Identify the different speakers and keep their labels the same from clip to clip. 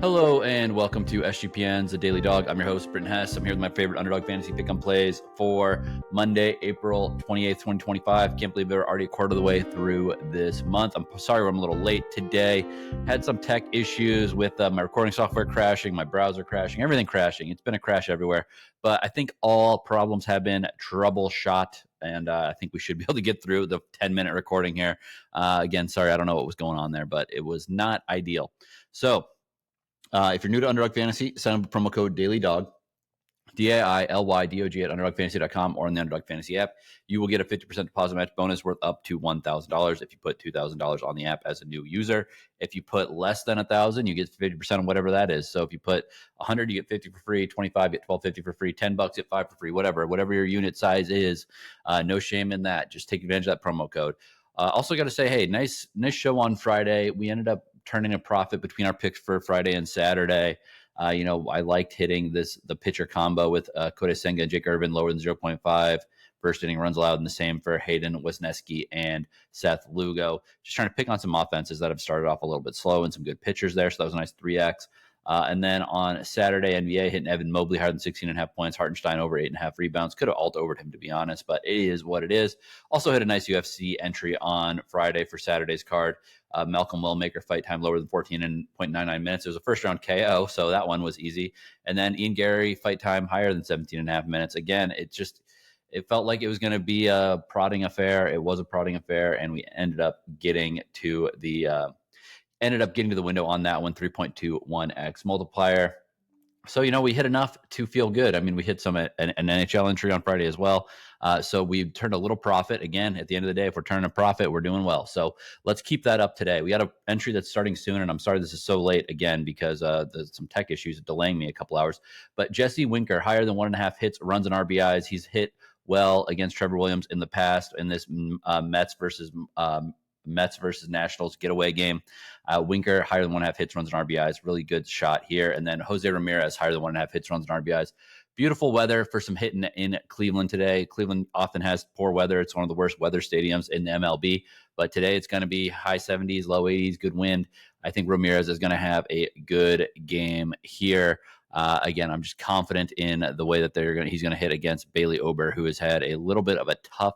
Speaker 1: Hello and welcome to SGPN's The Daily Dog. I'm your host, Britton Hess. I'm here with my favorite Underdog fantasy pick and plays for Monday, April 28th, 2025. Can't believe they're already a quarter of the way through this month. I'm sorry I'm a little late today. Had some tech issues with my recording software crashing, my browser crashing, everything crashing. It's been a crash everywhere. But I think all problems have been troubleshot. And I think we should be able to get through the 10-minute recording here. Again, sorry, I don't know what was going on there, but it was not ideal. So, if you're new to Underdog Fantasy, sign up with promo code DailyDog, DAILYDOG at UnderdogFantasy.com or in the Underdog Fantasy app. You will get a 50% deposit match bonus worth up to $1,000 if you put $2,000 on the app as a new user. If you put less than $1,000, you get 50% on whatever that is. So if you put 100, you get 50 for free. 25, get 12.50 for free. $10, get 5 for free. Whatever your unit size is. No shame in that. Just take advantage of that promo code. Also got to say, hey, nice show on Friday. We ended up turning a profit between our picks for Friday and Saturday. I liked hitting the pitcher combo with Kodai Senga and Jake Irvin lower than 0.5. First inning runs allowed, and the same for Hayden Wesneski and Seth Lugo. Just trying to pick on some offenses that have started off a little bit slow and some good pitchers there. So that was a nice 3X. And then on Saturday, NBA hitting Evan Mobley higher than 16.5 points. Hartenstein over 8.5 rebounds. Could have alt-overed him, to be honest, but it is what it is. Also hit a nice UFC entry on Friday for Saturday's card. Malcolm Wellmaker fight time lower than 14.99 minutes. It was a first-round KO, so that one was easy. And then Ian Gary fight time higher than 17.5 minutes. Again, it felt like it was going to be a prodding affair. It was a prodding affair, and we ended up getting to the window on that one, 3.21x multiplier. So, we hit enough to feel good. I mean, we hit an NHL entry on Friday as well. So we turned a little profit. Again, at the end of the day, if we're turning a profit, we're doing well. So let's keep that up today. We got an entry that's starting soon, and I'm sorry this is so late again because there's some tech issues delaying me a couple hours. But Jesse Winker, higher than 1.5 hits, runs, and RBIs. He's hit well against Trevor Williams in the past in this Mets versus Nationals getaway game. Winker, higher than 1.5 hits, runs, and RBIs. Really good shot here. And then Jose Ramirez, higher than 1.5 hits, runs, and RBIs. Beautiful weather for some hitting in Cleveland today. Cleveland often has poor weather. It's one of the worst weather stadiums in the MLB. But today it's going to be high 70s, low 80s, good wind. I think Ramirez is going to have a good game here. Again, I'm just confident in the way that he's going to hit against Bailey Ober, who has had a little bit of a tough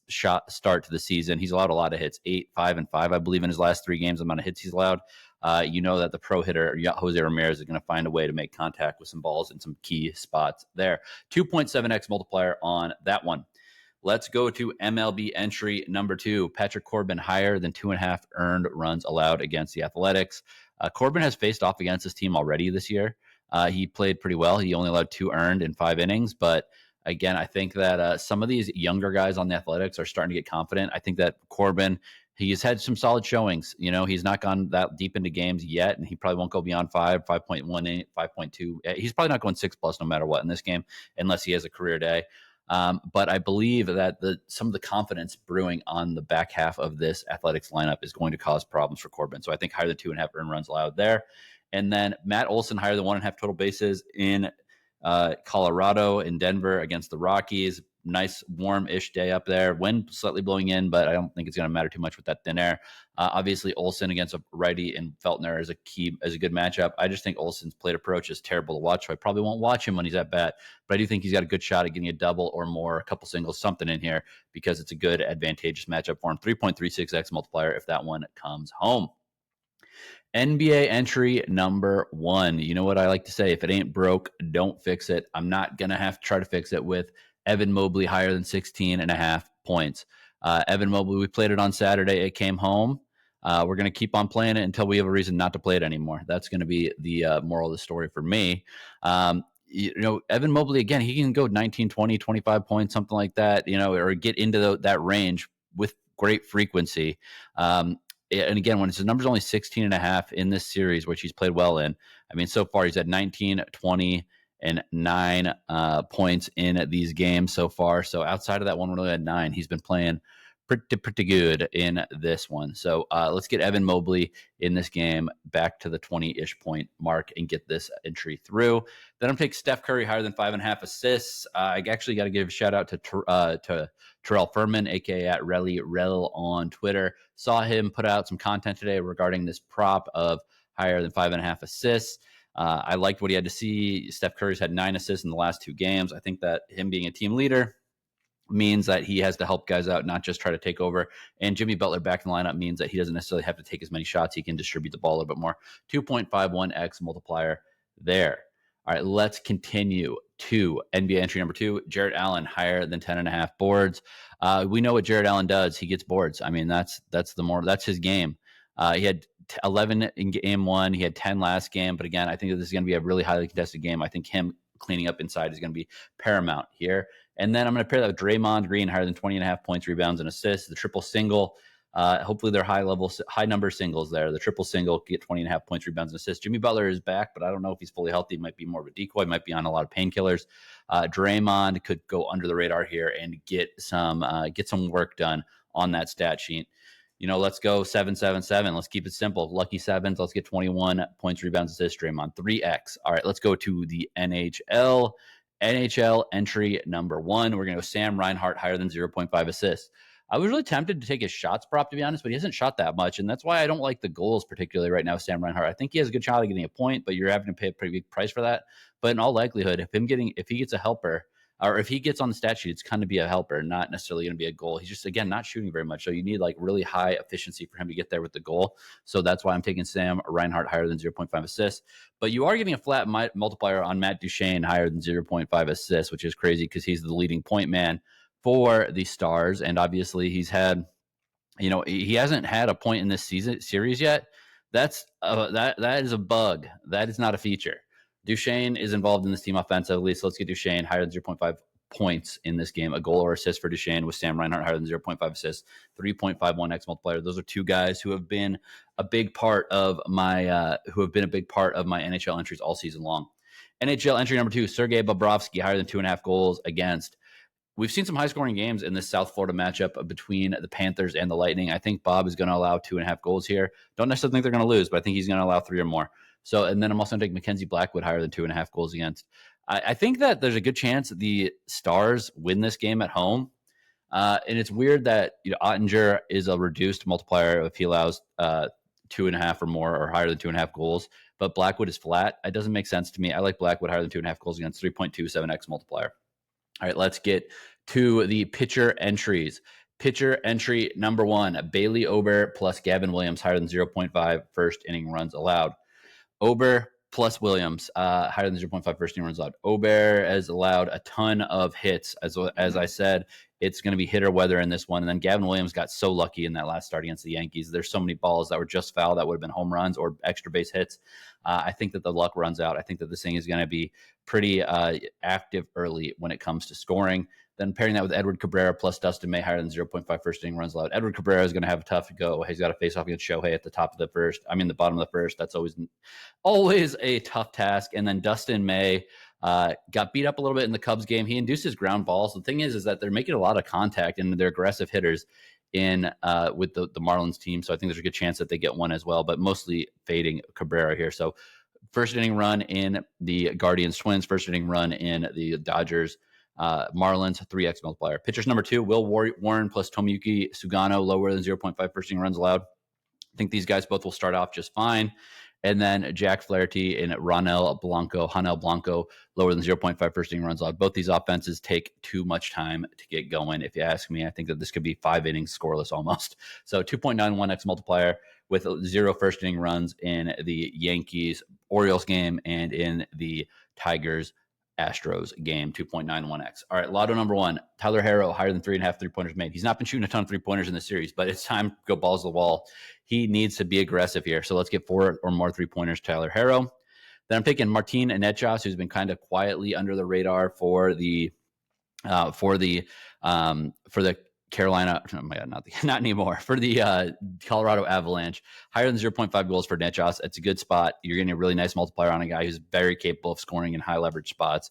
Speaker 1: start to the season. He's allowed a lot of hits, 8, 5, and 5, I believe, in his last 3 games. The amount of hits he's allowed. That the pro hitter Jose Ramirez is going to find a way to make contact with some balls in some key spots there. 2.7x multiplier on that one. Let's go to MLB entry number 2. Patrick Corbin, higher than 2.5 earned runs allowed against the Athletics. Corbin has faced off against this team already this year. He played pretty well. He only allowed 2 earned in 5 innings, but again, I think that some of these younger guys on the Athletics are starting to get confident. I think that Corbin, he's had some solid showings. He's not gone that deep into games yet, and he probably won't go beyond 5, 5.18, 5.2. He's probably not going 6+ no matter what in this game, unless he has a career day. But I believe that some of the confidence brewing on the back half of this Athletics lineup is going to cause problems for Corbin. So I think higher than 2.5 earned runs allowed there. And then Matt Olson, higher than 1.5 total bases in Colorado, in Denver against the Rockies. Nice warm-ish day up there. Wind slightly blowing in, but I don't think it's going to matter too much with that thin air. Obviously, Olson against a righty and Feltner is a good matchup. I just think Olson's plate approach is terrible to watch, so I probably won't watch him when he's at bat. But I do think he's got a good shot at getting a double or more, a couple singles, something in here, because it's a good, advantageous matchup for him. 3.36x multiplier if that one comes home. NBA entry number 1. You know what I like to say? If it ain't broke, don't fix it. I'm not going to have to try to fix it with Evan Mobley higher than 16.5 points. Evan Mobley, we played it on Saturday. It came home. We're going to keep on playing it until we have a reason not to play it anymore. That's going to be the moral of the story for me. Evan Mobley, again, he can go 19, 20, 25 points, something like that, or get into that range with great frequency. And again, when his number's only 16.5 in this series, which he's played well in, I mean, so far he's at 19, 20, and 9 points in these games so far. So outside of that one, really at 9, he's been playing pretty good in this one. So let's get Evan Mobley in this game back to the 20-ish point mark and get this entry through. Then I'm taking Steph Curry higher than 5.5 assists. I actually got to give a shout out to Terrell Furman, aka at Rel on Twitter. Saw him put out some content today regarding this prop of higher than 5.5 assists. I liked what he had to see. Steph Curry's had 9 assists in the last 2 games. I think that him being a team leader means that he has to help guys out, not just try to take over. And Jimmy Butler back in the lineup means that he doesn't necessarily have to take as many shots. He can distribute the ball a little bit more. 2.51x multiplier there. All right, let's continue to NBA entry number 2. Jarrett Allen, higher than 10.5 boards. We know what Jarrett Allen does. He gets boards. I mean, that's his game. He had 11 in game 1. He had 10 last game. But again, I think that this is going to be a really highly contested game. I think him cleaning up inside is going to be paramount here. And then I'm going to pair that with Draymond Green, higher than 20.5 points, rebounds, and assists. The triple single. Hopefully they're high number singles there. The triple single get 20.5 points, rebounds, and assists. Jimmy Butler is back, but I don't know if he's fully healthy. He might be more of a decoy. Might be on a lot of painkillers. Draymond could go under the radar here and get some work done on that stat sheet. Let's go 7-7-7. Let's keep it simple. Lucky sevens. Let's get 21 points, rebounds, assists. Draymond 3x. All right, let's go to the NHL. NHL entry number 1. We're going to go Sam Reinhart, higher than 0.5 assists. I was really tempted to take his shots prop, to be honest, but he hasn't shot that much, and that's why I don't like the goals particularly right now, Sam Reinhart. I think he has a good shot at getting a point, but you're having to pay a pretty big price for that. But in all likelihood, if he gets a helper, or if he gets on the stat sheet, it's going to be a helper, not necessarily going to be a goal. He's just, again, not shooting very much, so you need like really high efficiency for him to get there with the goal. So that's why I'm taking Sam Reinhart higher than 0.5 assists. But you are getting a flat multiplier on Matt Duchene higher than 0.5 assists, which is crazy because he's the leading point man for the Stars, and obviously he's had, he hasn't had a point in this series yet. That is a bug. That is not a feature. Duchene is involved in this team offensively, so let's get Duchene higher than 0.5 points in this game. A goal or assist for Duchene with Sam Reinhart higher than 0.5 assists, 3.51x multiplier. Those are 2 guys who have been a big part of my NHL entries all season long. NHL entry number 2, Sergei Bobrovsky, higher than 2.5 goals against. We've seen some high-scoring games in this South Florida matchup between the Panthers and the Lightning. I think Bob is going to allow 2.5 goals here. Don't necessarily think they're going to lose, but I think he's going to allow 3 or more. So, and then I'm also going to take Mackenzie Blackwood higher than 2.5 goals against. I think that there's a good chance the Stars win this game at home. And it's weird that Ottinger is a reduced multiplier if he allows 2.5 or more or higher than 2.5 goals. But Blackwood is flat. It doesn't make sense to me. I like Blackwood higher than 2.5 goals against, 3.27x multiplier. All right, let's get to the pitcher entries. Pitcher entry number 1, Bailey Ober plus Gavin Williams, higher than 0.5 first inning runs allowed. Ober plus Williams, higher than 0.5 first inning runs allowed. Ober has allowed a ton of hits. As I said, it's going to be hitter weather in this one. And then Gavin Williams got so lucky in that last start against the Yankees. There's so many balls that were just foul that would have been home runs or extra base hits. I think that the luck runs out. I think that this thing is going to be pretty active early when it comes to scoring. Then pairing that with Edward Cabrera plus Dustin May, higher than 0.5 first inning runs allowed. Edward Cabrera is going to have a tough go. He's got to face off against Shohei at the bottom of the first. That's always a tough task. And then Dustin May got beat up a little bit in the Cubs game. He induces ground balls. The thing is that they're making a lot of contact and they're aggressive hitters with the Marlins team. So I think there's a good chance that they get one as well, but mostly fading Cabrera here. So first inning run in the Guardians Twins, first inning run in the Dodgers Marlins, 3x multiplier. Pitchers number 2, Will Warren plus Tomoyuki Sugano, lower than 0.5 first inning runs allowed. I think these guys both will start off just fine. And then Jack Flaherty and Hanel Blanco, lower than 0.5 first inning runs allowed. Both these offenses take too much time to get going. If you ask me, I think that this could be 5 innings scoreless almost. So 2.91x multiplier with 0 first inning runs in the Yankees Orioles game and in the Tigers Astros game, 2.91x. All right, Lotto number 1, Tyler Harrow, higher than 3.5 3-pointers made. He's not been shooting a ton of 3-pointers in the series, but it's time to go balls to the wall. He needs to be aggressive here. So let's get 4 or more 3-pointers, Tyler Harrow. Then I'm taking Martin Anechas, who's been kind of quietly under the radar for the Carolina, oh my God, not anymore, for the Colorado Avalanche, higher than 0.5 goals for Nechas. It's a good spot. You're getting a really nice multiplier on a guy who's very capable of scoring in high leverage spots.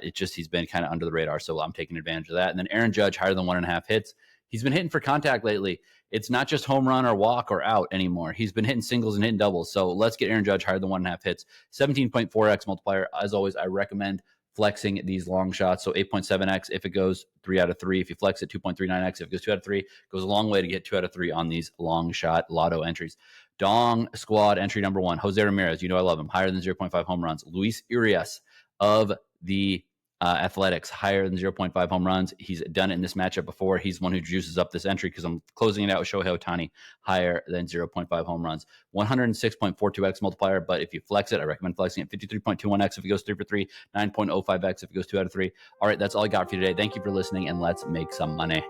Speaker 1: He's been kind of under the radar, so I'm taking advantage of that. And then Aaron Judge, higher than 1.5 hits. He's been hitting for contact lately. It's not just home run or walk or out anymore. He's been hitting singles and hitting doubles. So let's get Aaron Judge higher than 1.5 hits. 17.4x multiplier. As always, I recommend flexing these long shots. So 8.7x if it goes 3 out of 3. If you flex it, 2.39x if it goes 2 out of 3. Goes a long way to get 2 out of 3 on these long shot Lotto entries. Dong squad entry number 1, Jose Ramirez. You know I love him. Higher than 0.5 home runs. Luis Urias of the Athletics, higher than 0.5 home runs. He's done it in this matchup before. He's one who juices up this entry because I'm closing it out with Shohei Ohtani, higher than 0.5 home runs. 106.42x multiplier, but if you flex it, I recommend flexing it. 53.21x if it goes 3 for 3, 9.05x if it goes 2 out of 3. All right, that's all I got for you today. Thank you for listening, and let's make some money.